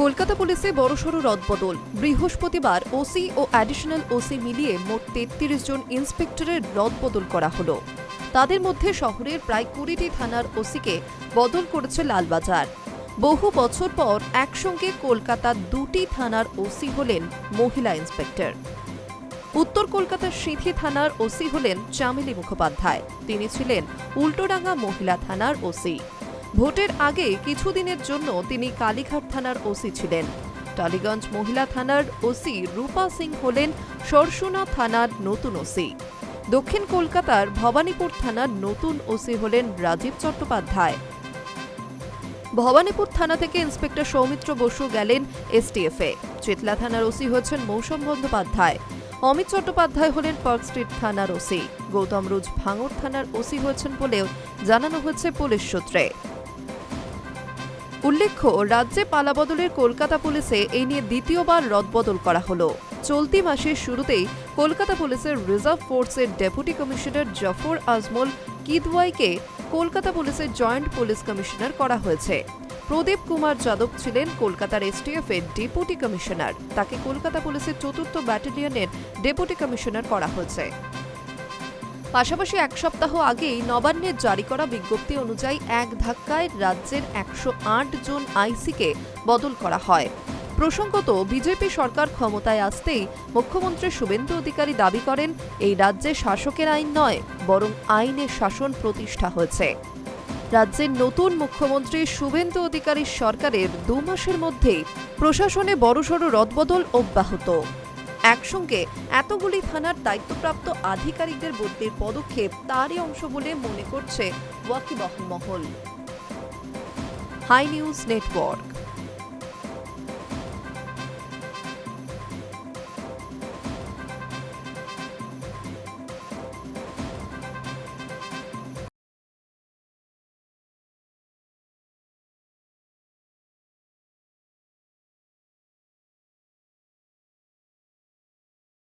কলকাতা পুলিশে বড়সড় রদবদল। বৃহস্পতিবার ওসি ও অ্যাডিশনাল ওসি মিলিয়ে মোট ৩৩ জন ইন্সপেক্টরের রদবদল করা হলো। তাদের মধ্যে শহরের প্রায় ২০টি থানার ওসিকে বদল করেছে লালবাজার। বহু বছর পর একসঙ্গে কলকাতার ২টি থানার ওসি হলেন মহিলা ইন্সপেক্টর। উত্তর কলকাতার সিঁথি থানার ওসি হলেন চামেলি মুখোপাধ্যায়। তিনি ছিলেন উল্টোডাঙ্গা মহিলা থানার ওসি। ভোটের আগে কিছুদিনের জন্য তিনি কালীঘাট থানার ওসি ছিলেন। টালিগঞ্জ মহিলা থানার ওসি রূপা সিং হলেন সরসুনা থানার নতুন ওসি। দক্ষিণ কলকাতার ভবানীপুর থানার নতুন ওসি হলেন রাজীব চট্টোপাধ্যায়। ভবানীপুর থানা থেকে ইন্সপেক্টর সৌমিত্র বসু গেলেন এসটিএফে। চিতলা থানার ওসি হয়েছেন মৌসুম বন্দ্যোপাধ্যায়। অমিত চট্টোপাধ্যায় হলেন পার্ক স্ট্রিট থানার ওসি। গৌতম রুজ ভাঙড় থানার ওসি হয়েছেন বলেও জানানো হয়েছে পুলিশ সূত্রে। উল্লেখ্য, রাজ্যে পালাবদলের কলকাতা পুলিশে এই নিয়ে দ্বিতীয়বার রদবদল করা হলো। চলতি মাসের শুরুতেই কলকাতা পুলিশের রিজার্ভ ফোর্সের ডেপুটি কমিশনার জাফর আজমল কিদওয়াইকে কলকাতা পুলিশের জয়েন্ট পুলিশ কমিশনার করা হয়েছে। প্রদীপ কুমার যাদব ছিলেন কলকাতার এসটিএফের ডেপুটি কমিশনার। তাকে কলকাতা পুলিশের ৪র্থ ব্যাটালিয়নের ডেপুটি কমিশনার করা হয়েছে। পাশাপাশি এক সপ্তাহ আগেই নবান্নের জারি করা বিজ্ঞপ্তি অনুযায়ী এক ধাক্কায় রাজ্যের ১০৮ জন আইসিকে বদল করা হয়। প্রসঙ্গত, বিজেপি সরকার ক্ষমতায় আসতেই মুখ্যমন্ত্রী শুভেন্দু অধিকারী দাবি করেন, এই রাজ্যে শাসকের আইন নয়, বরং আইনের শাসন প্রতিষ্ঠা হয়েছে। রাজ্যের নতুন মুখ্যমন্ত্রী শুভেন্দু অধিকারীর সরকারের ২ মাসের মধ্যেই প্রশাসনে বড়সড় রদবদল অব্যাহত। একসঙ্গে এতগুলি থানার দায়িত্বপ্রাপ্ত আধিকারিকদের বদলির পদক্ষেপ তারই অংশ বলে মনে করছে ওয়াকিবহাল মহল। Hi News network.